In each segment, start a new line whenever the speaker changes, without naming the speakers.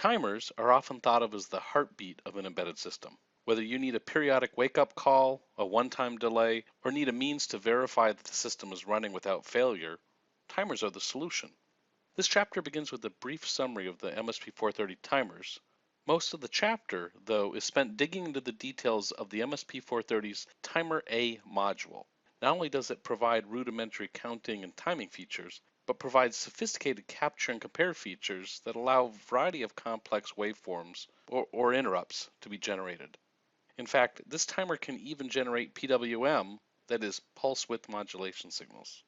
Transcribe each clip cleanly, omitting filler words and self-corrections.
Timers are often thought of as the heartbeat of an embedded system. Whether you need a periodic wake-up call, a one-time delay, or need a means to verify that the system is running without failure, timers are the solution. This chapter begins with a brief summary of the msp430 timers. Most of the chapter, though, is spent digging into the details of the msp430's Timer A module. Not only does it provide rudimentary counting and timing features, but provides sophisticated capture and compare features that allow a variety of complex waveforms or interrupts to be generated. In fact, this timer can even generate PWM, that is, pulse width modulation signals.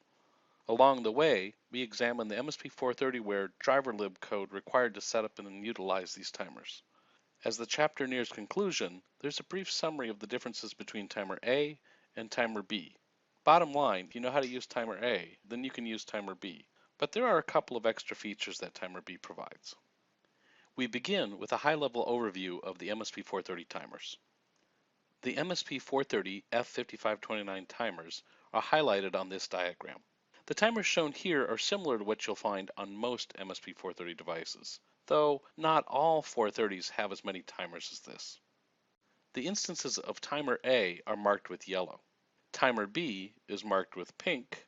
Along the way, we examine the msp430ware driver lib code required to set up and utilize these timers. As the chapter nears conclusion, there's a brief summary of the differences between timer A and timer B. Bottom line, if you know how to use timer A, then you can use timer B. But there are a couple of extra features that timer B provides. We begin with a high-level overview of the msp430 timers. The msp430 F5529 timers are highlighted on this diagram. The timers shown here are similar to what you'll find on most msp430 devices, though not all 430s have as many timers as this. The instances of timer A are marked with yellow. Timer B is marked with pink.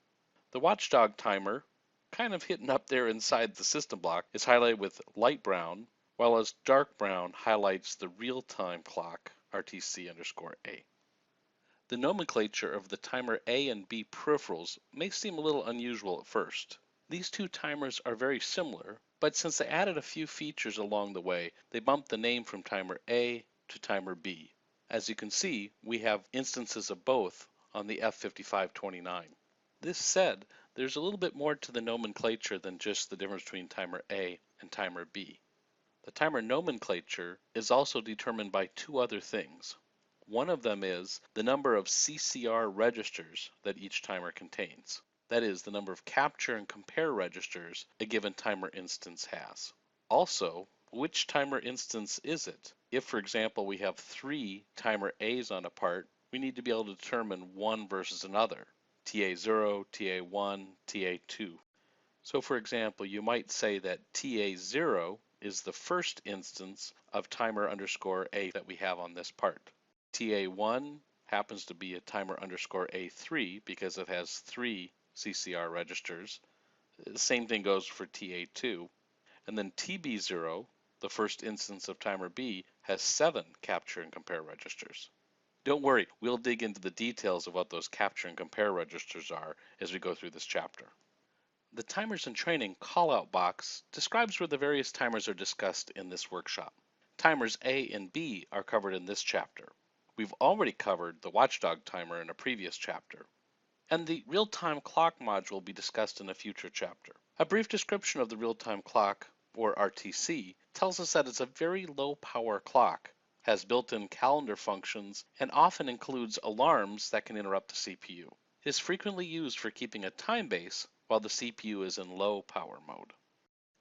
The watchdog timer, kind of hidden up there inside the system block, is highlighted with light brown, while as dark brown highlights the real-time clock, RTC_A. The nomenclature of the timer A and B peripherals may seem a little unusual at first. These two timers are very similar, but since they added a few features along the way, they bumped the name from timer A to timer B. As you can see, we have instances of both on the F5529. This said, there's a little bit more to the nomenclature than just the difference between timer A and timer B. The timer nomenclature is also determined by two other things. One of them is the number of CCR registers that each timer contains. That is, the number of capture and compare registers a given timer instance has. Also, which timer instance is it? If, for example, we have 3 timer A's on a part, we need to be able to determine one versus another, TA0, TA1, TA2. So for example, you might say that TA0 is the first instance of timer_A that we have on this part. TA1 happens to be a timer_A3 because it has 3 CCR registers. The same thing goes for TA2. And then TB0, the first instance of timer B, has 7 capture and compare registers. Don't worry, we'll dig into the details of what those capture and compare registers are as we go through this chapter. The Timers in Training callout box describes where the various timers are discussed in this workshop. Timers A and B are covered in this chapter. We've already covered the watchdog timer in a previous chapter. And the real-time clock module will be discussed in a future chapter. A brief description of the real-time clock, or RTC, tells us that it's a very low-power clock, has built-in calendar functions, and often includes alarms that can interrupt the CPU. It is frequently used for keeping a time base while the CPU is in low power mode.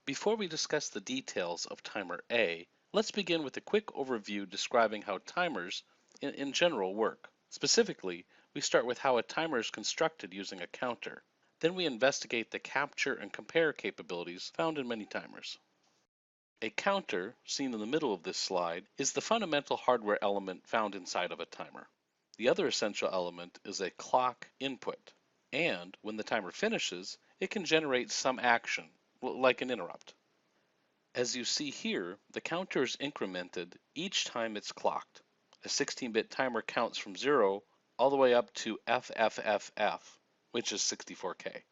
Before we discuss the details of timer A, let's begin with a quick overview describing how timers in general work. Specifically, we start with how a timer is constructed using a counter. Then we investigate the capture and compare capabilities found in many timers. A counter, seen in the middle of this slide, is the fundamental hardware element found inside of a timer. The other essential element is a clock input, and when the timer finishes, it can generate some action, like an interrupt. As you see here, the counter is incremented each time it's clocked. A 16-bit timer counts from 0 all the way up to FFFF, which is 64K.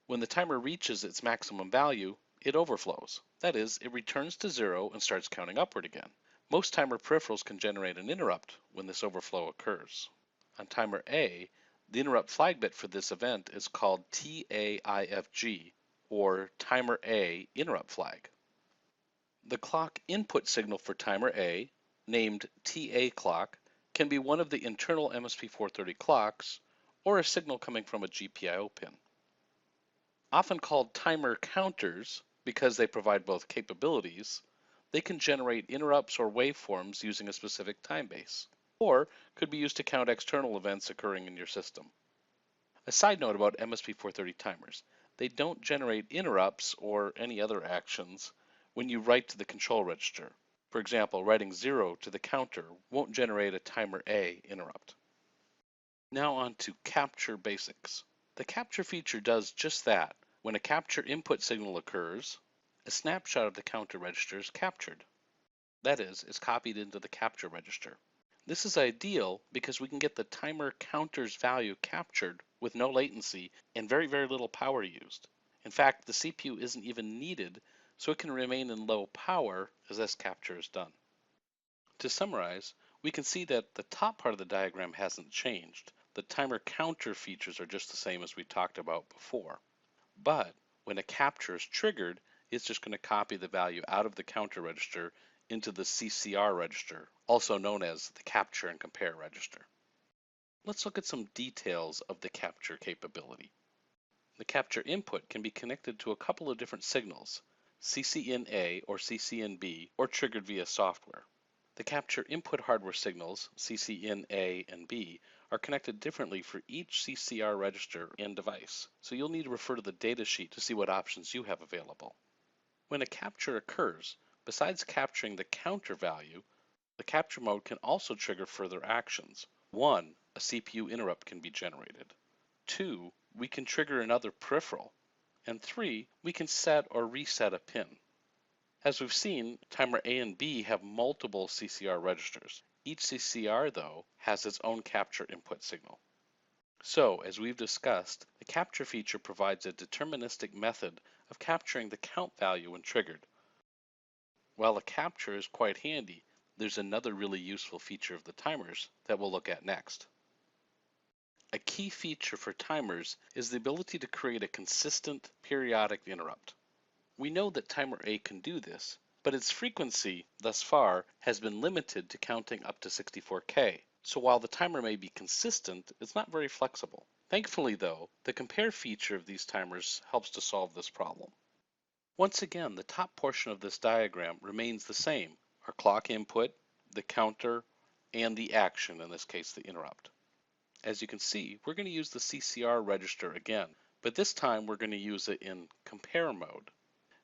When the timer reaches its maximum value, it overflows. That is, it returns to 0 and starts counting upward again. Most timer peripherals can generate an interrupt when this overflow occurs. On timer A, the interrupt flag bit for this event is called TAIFG, or timer A interrupt flag. The clock input signal for timer A, named TA clock, can be one of the internal MSP430 clocks, or a signal coming from a GPIO pin. Often called timer counters because they provide both capabilities, they can generate interrupts or waveforms using a specific time base, or could be used to count external events occurring in your system. A side note about MSP430 timers, they don't generate interrupts or any other actions when you write to the control register. For example, writing 0 to the counter won't generate a timer A interrupt. Now on to capture basics. The capture feature does just that. When a capture input signal occurs, a snapshot of the counter register is captured. That is, it's copied into the capture register. This is ideal because we can get the timer counter's value captured with no latency and very little power used. In fact, the CPU isn't even needed, so it can remain in low power as this capture is done. To summarize, we can see that the top part of the diagram hasn't changed. The timer counter features are just the same as we talked about before. But when a capture is triggered, it's just going to copy the value out of the counter register into the CCR register, also known as the capture and compare register. Let's look at some details of the capture capability. The capture input can be connected to a couple of different signals, CCNA or CCNB, or triggered via software. The capture input hardware signals, CCNA and B, are connected differently for each CCR register and device, so you'll need to refer to the datasheet to see what options you have available. When a capture occurs, besides capturing the counter value, the capture mode can also trigger further actions. 1. A CPU interrupt can be generated. 2. We can trigger another peripheral. And 3. We can set or reset a pin. As we've seen, timer A and B have multiple CCR registers. Each CCR, though, has its own capture input signal. So, as we've discussed, the capture feature provides a deterministic method of capturing the count value when triggered. While a capture is quite handy, there's another really useful feature of the timers that we'll look at next. A key feature for timers is the ability to create a consistent periodic interrupt. We know that timer A can do this, but its frequency, thus far, has been limited to counting up to 64K. So while the timer may be consistent, it's not very flexible. Thankfully though, the compare feature of these timers helps to solve this problem. Once again, the top portion of this diagram remains the same. Our clock input, the counter, and the action, in this case the interrupt. As you can see, we're going to use the CCR register again, but this time we're going to use it in compare mode.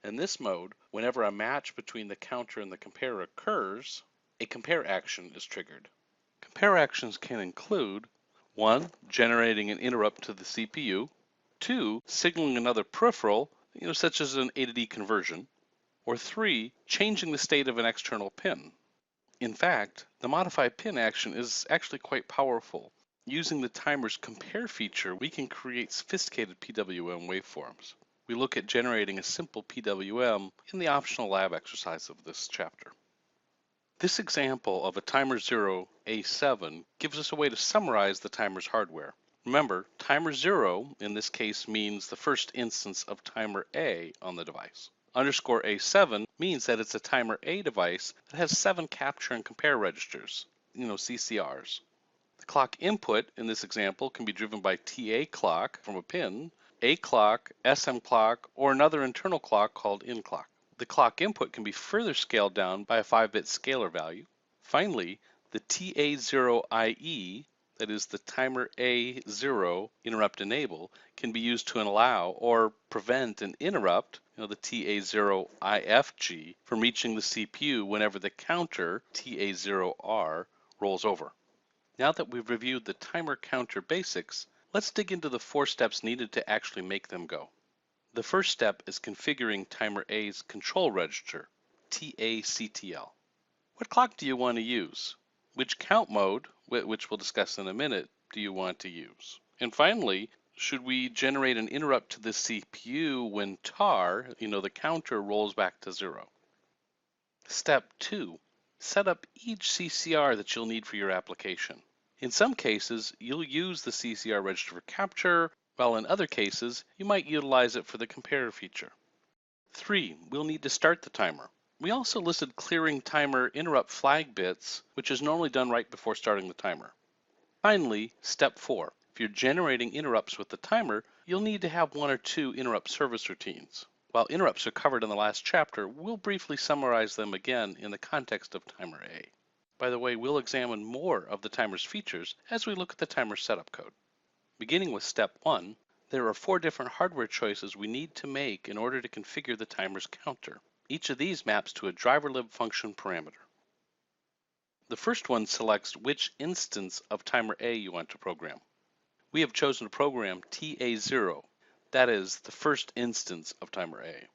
In this mode, whenever a match between the counter and the compare occurs, a compare action is triggered. Compare actions can include 1. Generating an interrupt to the CPU, 2. Signaling another peripheral, such as an A to D conversion, or 3. Changing the state of an external pin. In fact, the modify pin action is actually quite powerful. Using the timer's compare feature, we can create sophisticated PWM waveforms. We look at generating a simple PWM in the optional lab exercise of this chapter. This example of a timer 0 A7 gives us a way to summarize the timer's hardware. Remember, timer 0 in this case means the first instance of timer A on the device. Underscore A7 means that it's a timer A device that has 7 capture and compare registers, CCRs. The clock input in this example can be driven by TA clock from a pin, A clock, SM clock, or another internal clock called in clock. The clock input can be further scaled down by a 5-bit scalar value. Finally, the TA0IE, that is the timer A0 interrupt enable, can be used to allow or prevent an interrupt, the TA0IFG, from reaching the CPU whenever the counter TA0R rolls over. Now that we've reviewed the timer counter basics, let's dig into the 4 steps needed to actually make them go. The first step is configuring timer A's control register, TACTL. What clock do you want to use? Which count mode, which we'll discuss in a minute, do you want to use? And finally, should we generate an interrupt to the CPU when TAR, the counter, rolls back to 0? Step 2. Set up each CCR that you'll need for your application. In some cases, you'll use the CCR register for capture, while in other cases, you might utilize it for the compare feature. 3. We'll need to start the timer. We also listed clearing timer interrupt flag bits, which is normally done right before starting the timer. Finally, step 4. If you're generating interrupts with the timer, you'll need to have 1 or 2 interrupt service routines. While interrupts are covered in the last chapter, we'll briefly summarize them again in the context of timer A. By the way, we'll examine more of the timer's features as we look at the timer setup code. Beginning with step 1, there are 4 different hardware choices we need to make in order to configure the timer's counter. Each of these maps to a driver_lib function parameter. The first one selects which instance of timer A you want to program. We have chosen to program TA0, that is, the first instance of timer A.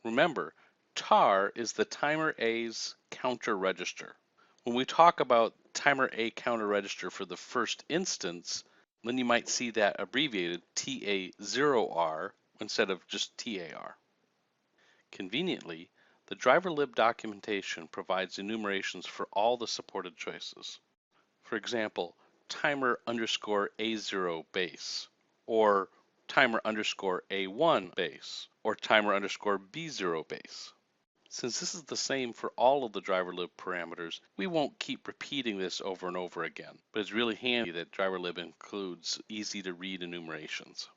Remember, tar is the timer A's counter register. When we talk about timer A counter register for the first instance, then you might see that abbreviated TA0R instead of just TAR. Conveniently, the driver_lib documentation provides enumerations for all the supported choices. For example, timer_A0 base, or timer_A1 base, or timer_B0 base. Since this is the same for all of the driver_lib parameters, we won't keep repeating this over and over again, but it's really handy that driver_lib includes easy-to-read enumerations.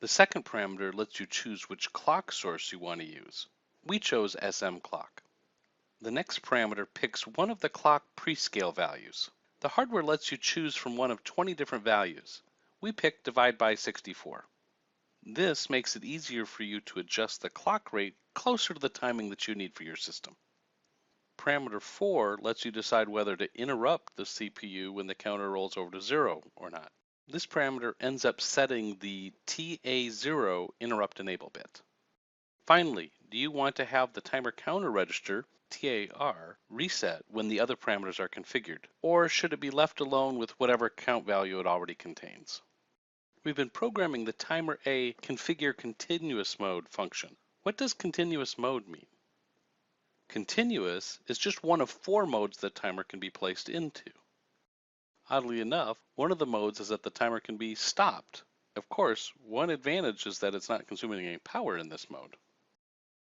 The second parameter lets you choose which clock source you want to use. We chose SM clock. The next parameter picks one of the clock prescale values. The hardware lets you choose from one of 20 different values. We picked divide by 64. This makes it easier for you to adjust the clock rate closer to the timing that you need for your system. Parameter 4 lets you decide whether to interrupt the CPU when the counter rolls over to 0 or not. This parameter ends up setting the TA0 interrupt enable bit. Finally, do you want to have the timer counter register, TAR, reset when the other parameters are configured, or should it be left alone with whatever count value it already contains? We've been programming the timer A configure continuous mode function. What does continuous mode mean? Continuous is just one of 4 modes that timer can be placed into. Oddly enough, one of the modes is that the timer can be stopped. Of course, one advantage is that it's not consuming any power in this mode.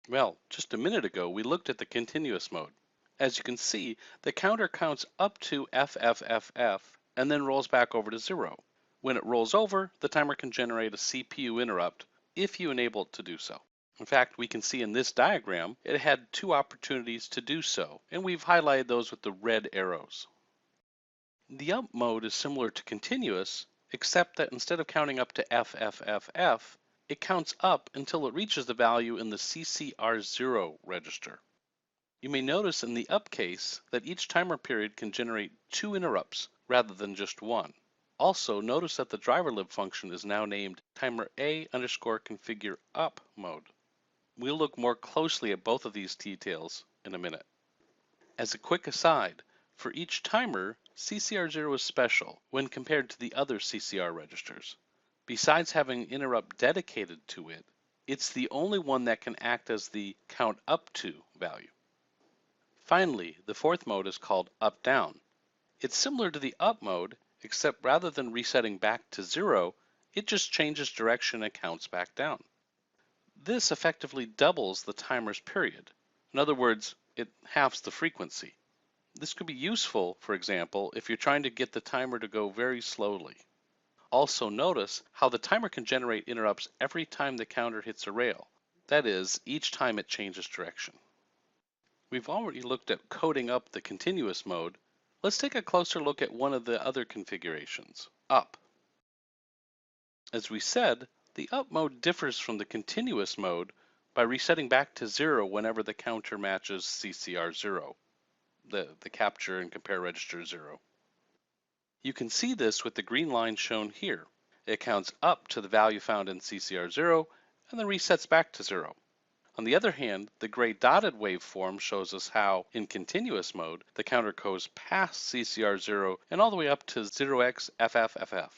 Well, just a minute ago, we looked at the continuous mode. As you can see, the counter counts up to FFFF and then rolls back over to 0. When it rolls over, the timer can generate a CPU interrupt if you enable it to do so. In fact, we can see in this diagram, it had 2 opportunities to do so, and we've highlighted those with the red arrows. The up mode is similar to continuous, except that instead of counting up to FFFF, it counts up until it reaches the value in the CCR0 register. You may notice in the up case that each timer period can generate 2 interrupts rather than just 1. Also, notice that the driver_lib function is now named timer A_configure up mode. We'll look more closely at both of these details in a minute. As a quick aside, for each timer, CCR0 is special when compared to the other CCR registers. Besides having an interrupt dedicated to it, it's the only one that can act as the count up to value. Finally, the fourth mode is called up down. It's similar to the up mode, except rather than resetting back to 0, it just changes direction and counts back down. This effectively doubles the timer's period. In other words, it halves the frequency. This could be useful, for example, if you're trying to get the timer to go very slowly. Also notice how the timer can generate interrupts every time the counter hits a rail. That is, each time it changes direction. We've already looked at coding up the continuous mode. Let's take a closer look at one of the other configurations, up. As we said, the up mode differs from the continuous mode by resetting back to 0 whenever the counter matches CCR0, the capture and compare register 0. You can see this with the green line shown here. It counts up to the value found in CCR0 and then resets back to 0. On the other hand, the gray dotted waveform shows us how, in continuous mode, the counter goes past CCR0 and all the way up to 0xFFFF.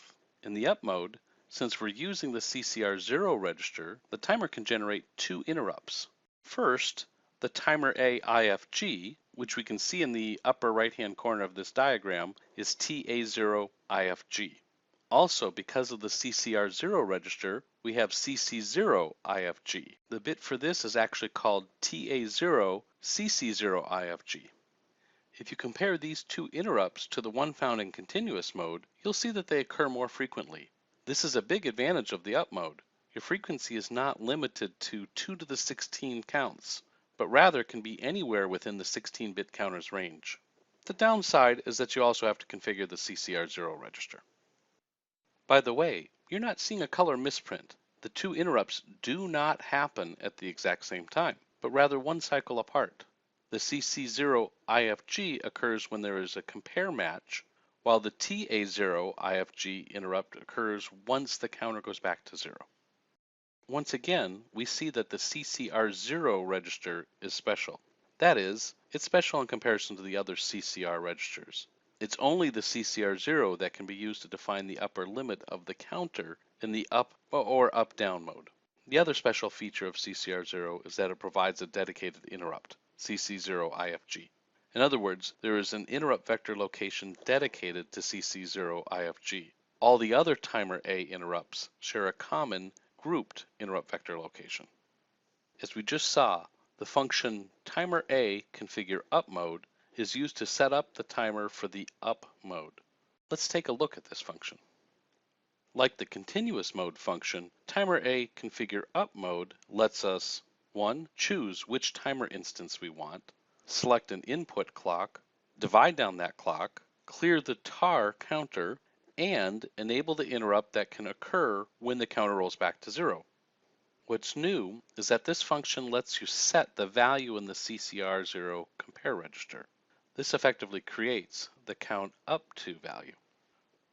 In the up mode, since we're using the CCR0 register, the timer can generate 2 interrupts. First, the timer A IFG, which we can see in the upper right-hand corner of this diagram, is TA0 IFG. Also, because of the CCR0 register, we have CC0 IFG. The bit for this is actually called TA0 CC0 IFG. If you compare these 2 interrupts to the one found in continuous mode, you'll see that they occur more frequently. This is a big advantage of the up mode. Your frequency is not limited to 2 to the 16 counts, but rather can be anywhere within the 16-bit counter's range. The downside is that you also have to configure the CCR0 register. By the way, you're not seeing a color misprint. The 2 interrupts do not happen at the exact same time. but rather one cycle apart. The CC0 IFG occurs when there is a compare match, while the TA0 IFG interrupt occurs once the counter goes back to 0. Once again, we see that the CCR0 register is special. That is, it's special in comparison to the other CCR registers. It's only the CCR0 that can be used to define the upper limit of the counter in the up or up-down mode. The other special feature of CCR0 is that it provides a dedicated interrupt, CC0 IFG. In other words, there is an interrupt vector location dedicated to CC0 IFG. All the other timer A interrupts share a common grouped interrupt vector location. As we just saw, the function timer A configure up mode is used to set up the timer for the up mode. Let's take a look at this function. Like the continuous mode function, timer A configure up mode lets us 1. Choose which timer instance we want, select an input clock, divide down that clock, clear the tar counter, and enable the interrupt that can occur when the counter rolls back to 0. What's new is that this function lets you set the value in the CCR0 compare register. This effectively creates the count up to value.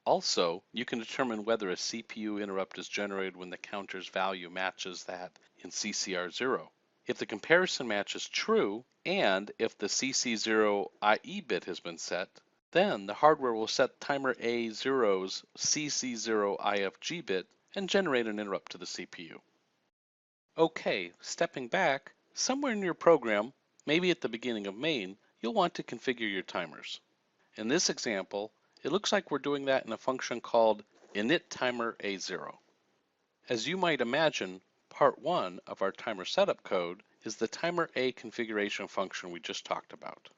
Also, you can determine whether a CPU interrupt is generated when the counter's value matches that in CCR0. If the comparison match is true, and if the CC0 IE bit has been set, then the hardware will set timer A0's CC0 IFG bit and generate an interrupt to the CPU. Okay, stepping back, somewhere in your program, maybe at the beginning of main, you'll want to configure your timers. In this example, it looks like we're doing that in a function called initTimerA0. As you might imagine, part 1 of our timer setup code is the timer A configuration function we just talked about.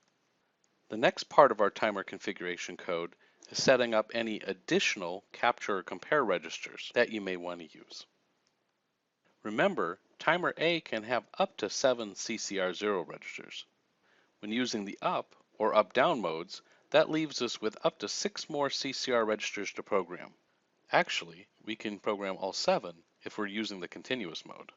The next part of our timer configuration code is setting up any additional capture or compare registers that you may want to use. Remember, timer A can have up to 7 CCR0 registers. When using the up or up-down modes, that leaves us with up to 6 more CCR registers to program. Actually, we can program all 7 if we're using the continuous mode.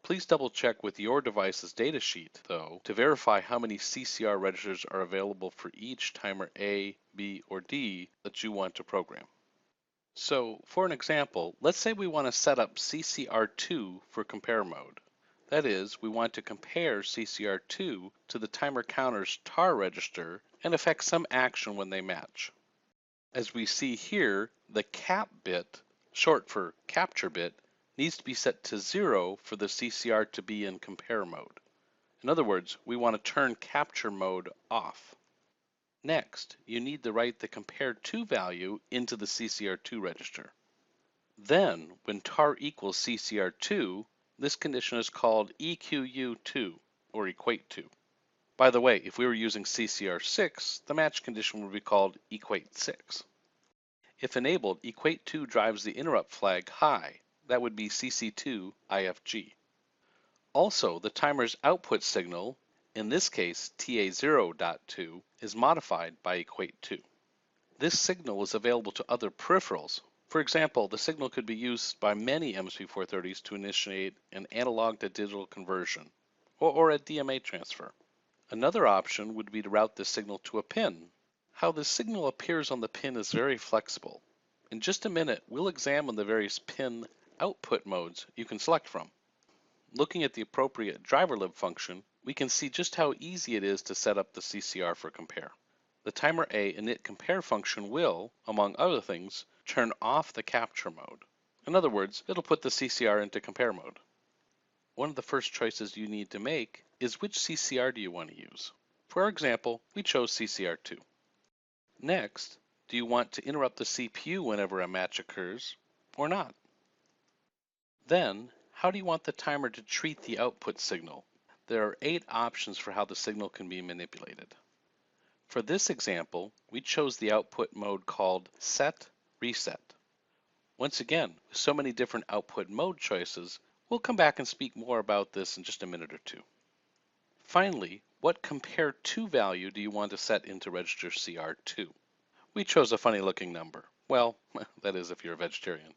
Please double check with your device's datasheet, though, to verify how many CCR registers are available for each timer A, B, or D that you want to program. So, for an example, let's say we want to set up CCR2 for compare mode. That is, we want to compare CCR2 to the timer counter's tar register and effect some action when they match. As we see here, the cap bit, short for capture bit, needs to be set to 0 for the CCR to be in compare mode. In other words, we want to turn capture mode off. Next, you need to write the compare2 value into the CCR2 register. Then, when tar equals CCR2, this condition is called EQU2, or equate to. By the way, if we were using CCR6, the match condition would be called equate6. If enabled, equate2 drives the interrupt flag high. That would be CC2 IFG. Also, the timer's output signal, in this case TA0.2, is modified by equate2. This signal is available to other peripherals. For example, the signal could be used by many msp430s to initiate an analog to digital conversion, or a DMA transfer. Another option would be to route this signal to a pin. How the signal appears on the pin is very flexible. In just a minute, we'll examine the various pin output modes you can select from. Looking at the appropriate driverlib function, we can see just how easy it is to set up the CCR for compare. The timer A init compare function will, among other things, turn off the capture mode. In other words, it'll put the CCR into compare mode. One of the first choices you need to make is which CCR do you want to use. For our example, we chose CCR2. Next, do you want to interrupt the CPU whenever a match occurs, or not? Then, how do you want the timer to treat the output signal? There are 8 options for how the signal can be manipulated. For this example, we chose the output mode called Set Reset. Once again, with so many different output mode choices, we'll come back and speak more about this in just a minute or two. Finally, what compare2 value do you want to set into register CR2? We chose a funny looking number. Well, that is if you're a vegetarian.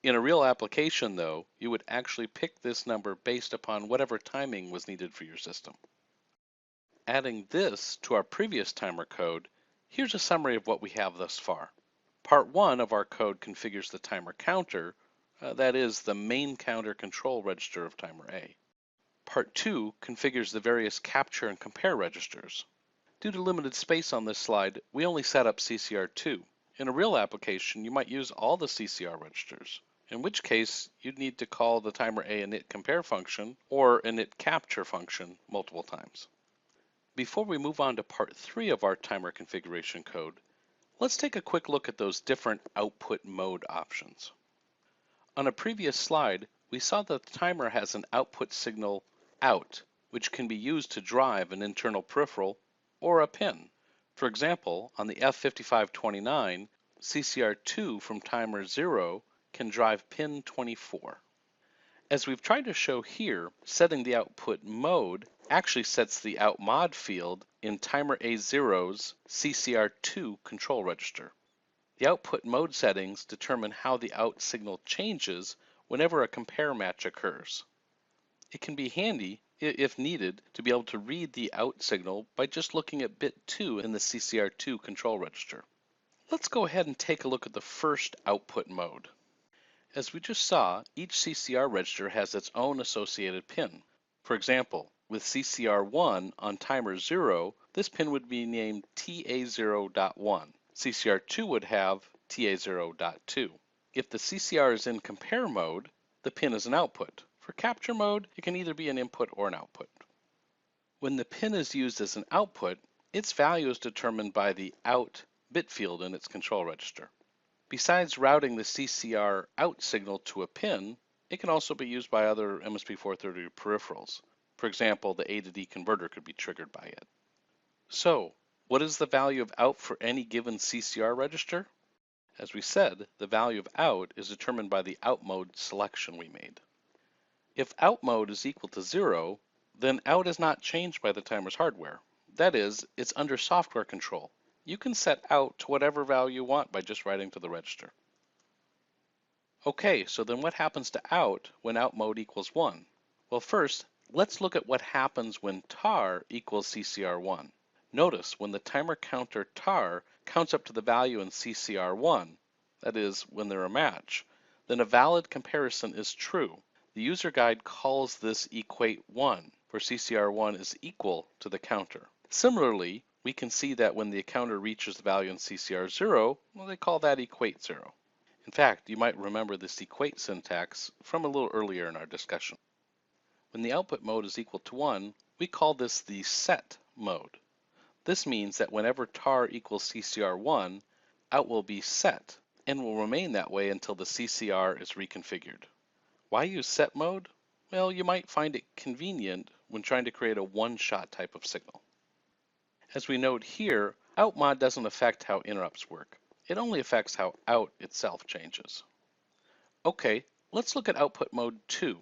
In a real application, though, you would actually pick this number based upon whatever timing was needed for your system. Adding this to our previous timer code, here's a summary of what we have thus far. Part 1 of our code configures the timer counter, that is, the main counter control register of timer A. Part 2 configures the various capture and compare registers. Due to limited space on this slide, we only set up CCR2. In a real application, you might use all the CCR registers, in which case you'd need to call the timer A init compare function or init capture function multiple times. Before we move on to part 3 of our timer configuration code, let's take a quick look at those different output mode options. On a previous slide, we saw that the timer has an output signal out, which can be used to drive an internal peripheral or a pin. For example, on the F5529, CCR2 from timer 0 can drive pin 24. As we've tried to show here, setting the output mode actually sets the out mod field in timer A0's CCR2 control register. The output mode settings determine how the out signal changes whenever a compare match occurs. It can be handy, if needed, to be able to read the out signal by just looking at bit 2 in the CCR2 control register. Let's go ahead and take a look at the first output mode. As we just saw, each CCR register has its own associated pin. For example, with CCR1 on timer 0, this pin would be named TA0.1. CCR2 would have TA0.2. If the CCR is in compare mode, the pin is an output. For capture mode, it can either be an input or an output. When the pin is used as an output, its value is determined by the out bit field in its control register. Besides routing the CCR out signal to a pin, it can also be used by other msp430 peripherals. For example, the A to D converter could be triggered by it. So, what is the value of out for any given CCR register? As we said, the value of out is determined by the out mode selection we made. If out mode is equal to 0, then out is not changed by the timer's hardware. That is, it's under software control. You can set out to whatever value you want by just writing to the register. Okay, so then what happens to out when out mode equals 1? Well, first, let's look at what happens when tar equals CCR1. Notice when the timer counter tar counts up to the value in CCR1, that is, when they're a match, then a valid comparison is true. The user guide calls this equate 1, where CCR1 is equal to the counter. Similarly, we can see that when the counter reaches the value in CCR0, well, they call that equate 0. In fact, you might remember this equate syntax from a little earlier in our discussion. When the output mode is equal to 1, we call this the set mode. This means that whenever tar equals CCR1, out will be set and will remain that way until the CCR is reconfigured. Why use set mode? Well, you might find it convenient when trying to create a one-shot type of signal. As we note here, out mod doesn't affect how interrupts work. It only affects how out itself changes. Okay, let's look at output mode 2.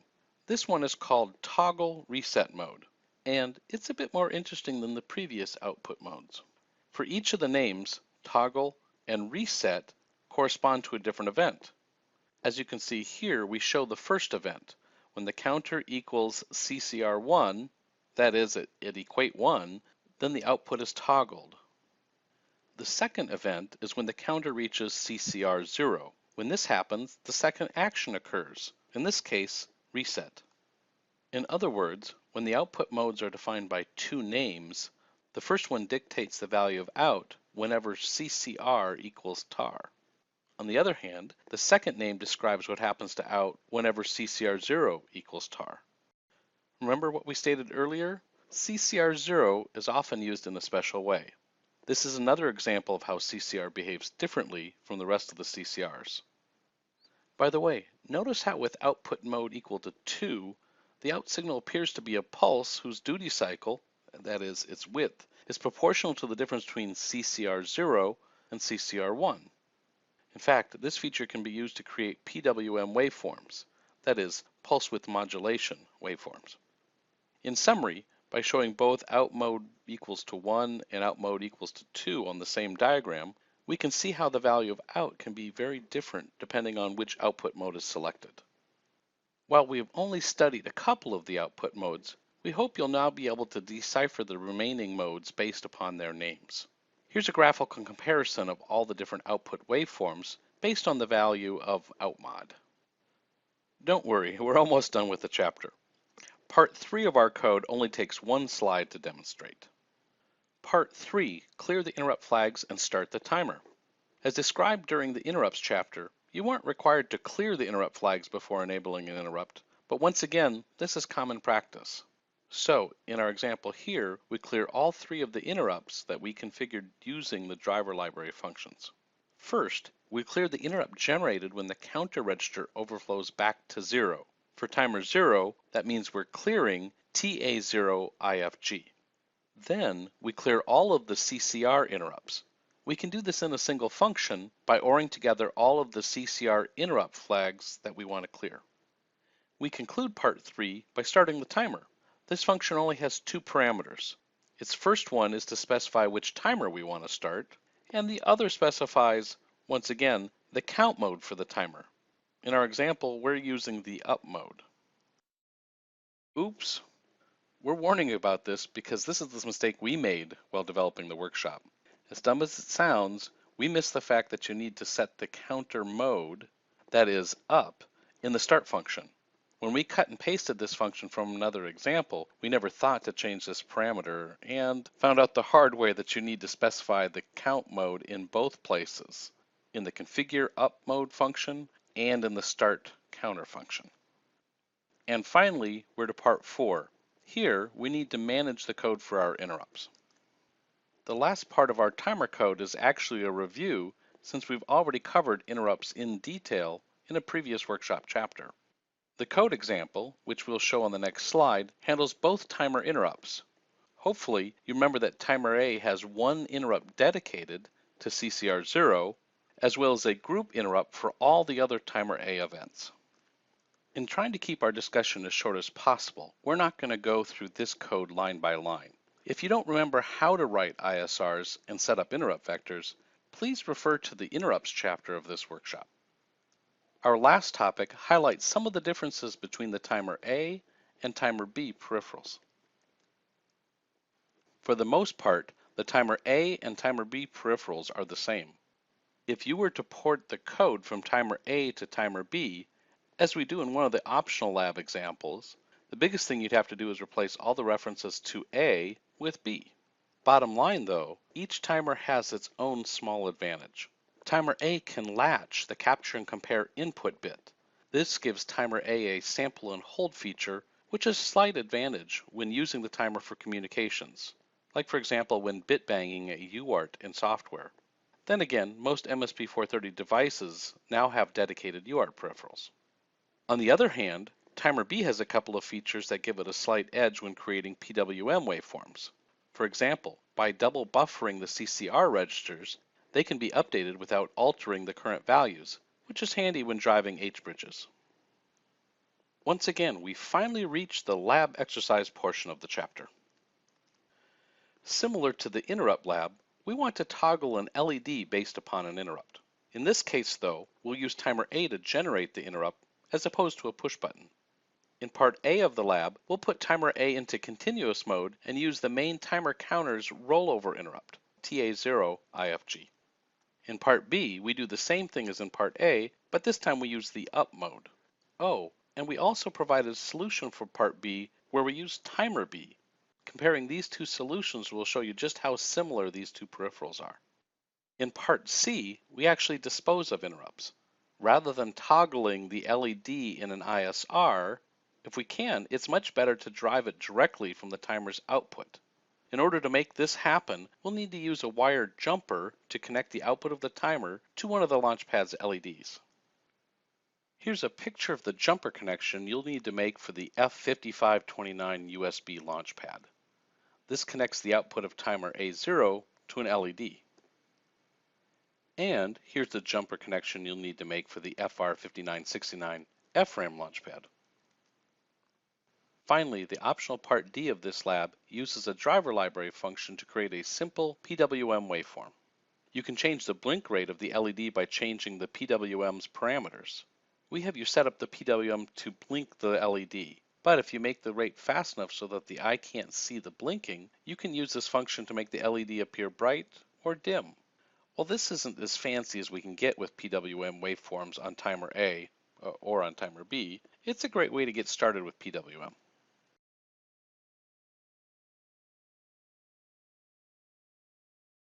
This one is called toggle reset mode, and it's a bit more interesting than the previous output modes. For each of the names, toggle and reset correspond to a different event. As you can see here, we show the first event. When the counter equals CCR1, that is, it equate 1, then the output is toggled. The second event is when the counter reaches CCR0. When this happens, the second action occurs, in this case, reset. In other words, when the output modes are defined by two names, the first one dictates the value of out whenever CCR equals tar. On the other hand, the second name describes what happens to out whenever CCR0 equals tar. Remember what we stated earlier? CCR0 is often used in a special way. This is another example of how CCR behaves differently from the rest of the CCRs. By the way, notice how with output mode equal to 2, the out signal appears to be a pulse whose duty cycle, that is, its width, is proportional to the difference between CCR0 and CCR1. In fact, this feature can be used to create PWM waveforms, that is, pulse width modulation waveforms. In summary, by showing both out mode equals to 1 and out mode equals to 2 on the same diagram, we can see how the value of out can be very different depending on which output mode is selected. While we have only studied a couple of the output modes, we hope you'll now be able to decipher the remaining modes based upon their names. Here's a graphical comparison of all the different output waveforms based on the value of outmod. Don't worry, we're almost done with the chapter. Part 3 of our code only takes one slide to demonstrate. Part 3, clear the interrupt flags and start the timer. As described during the interrupts chapter, you weren't required to clear the interrupt flags before enabling an interrupt, but once again, this is common practice. So, in our example here, we clear all 3 of the interrupts that we configured using the driver library functions. First, we clear the interrupt generated when the counter register overflows back to 0. For timer 0, that means we're clearing TA0IFG. Then, we clear all of the CCR interrupts. We can do this in a single function by ORing together all of the CCR interrupt flags that we want to clear. We conclude part 3 by starting the timer. This function only has 2 parameters. Its first one is to specify which timer we want to start, and the other specifies, once again, the count mode for the timer. In our example, we're using the up mode. Oops! We're warning you about this because this is the mistake we made while developing the workshop. As dumb as it sounds, we missed the fact that you need to set the counter mode, that is, up, in the start function. When we cut and pasted this function from another example, we never thought to change this parameter and found out the hard way that you need to specify the count mode in both places, in the configure up mode function and in the start counter function. And finally, we're to part 4. Here, we need to manage the code for our interrupts. The last part of our timer code is actually a review since we've already covered interrupts in detail in a previous workshop chapter. The code example, which we'll show on the next slide, handles both timer interrupts. Hopefully, you remember that timer A has one interrupt dedicated to CCR0, as well as a group interrupt for all the other timer A events. In trying to keep our discussion as short as possible, we're not going to go through this code line by line. If you don't remember how to write ISRs and set up interrupt vectors, please refer to the interrupts chapter of this workshop. Our last topic highlights some of the differences between the timer A and timer B peripherals. For the most part, the timer A and timer B peripherals are the same. If you were to port the code from timer A to timer B, as we do in one of the optional lab examples, the biggest thing you'd have to do is replace all the references to A with B. Bottom line though, each timer has its own small advantage. Timer A can latch the capture and compare input bit. This gives timer A a sample and hold feature, which is a slight advantage when using the timer for communications, like for example when bit banging a UART in software. Then again, most msp430 devices now have dedicated UART peripherals. On the other hand, timer B has a couple of features that give it a slight edge when creating PWM waveforms. For example, by double buffering the CCR registers, they can be updated without altering the current values, which is handy when driving H-bridges. Once again, we finally reached the lab exercise portion of the chapter. Similar to the interrupt lab, we want to toggle an LED based upon an interrupt. In this case though, we'll use timer A to generate the interrupt as opposed to a push button. In part A of the lab, we'll put timer A into continuous mode and use the main timer counter's rollover interrupt, TA0IFG. In part B, we do the same thing as in part A, but this time we use the up mode. Oh, and we also provided a solution for part B where we use timer B. Comparing these two solutions will show you just how similar these two peripherals are. In part C, we actually dispose of interrupts. Rather than toggling the LED in an ISR, if we can, it's much better to drive it directly from the timer's output. In order to make this happen, we'll need to use a wired jumper to connect the output of the timer to one of the Launchpad's LEDs. Here's a picture of the jumper connection you'll need to make for the F5529 USB Launchpad. This connects the output of timer A0 to an LED. And here's the jumper connection you'll need to make for the FR5969 FRAM Launchpad. Finally, the optional part D of this lab uses a driver library function to create a simple PWM waveform. You can change the blink rate of the LED by changing the PWM's parameters. We have you set up the PWM to blink the LED, but if you make the rate fast enough so that the eye can't see the blinking, you can use this function to make the LED appear bright or dim. While this isn't as fancy as we can get with PWM waveforms on timer A or on timer B, it's a great way to get started with PWM.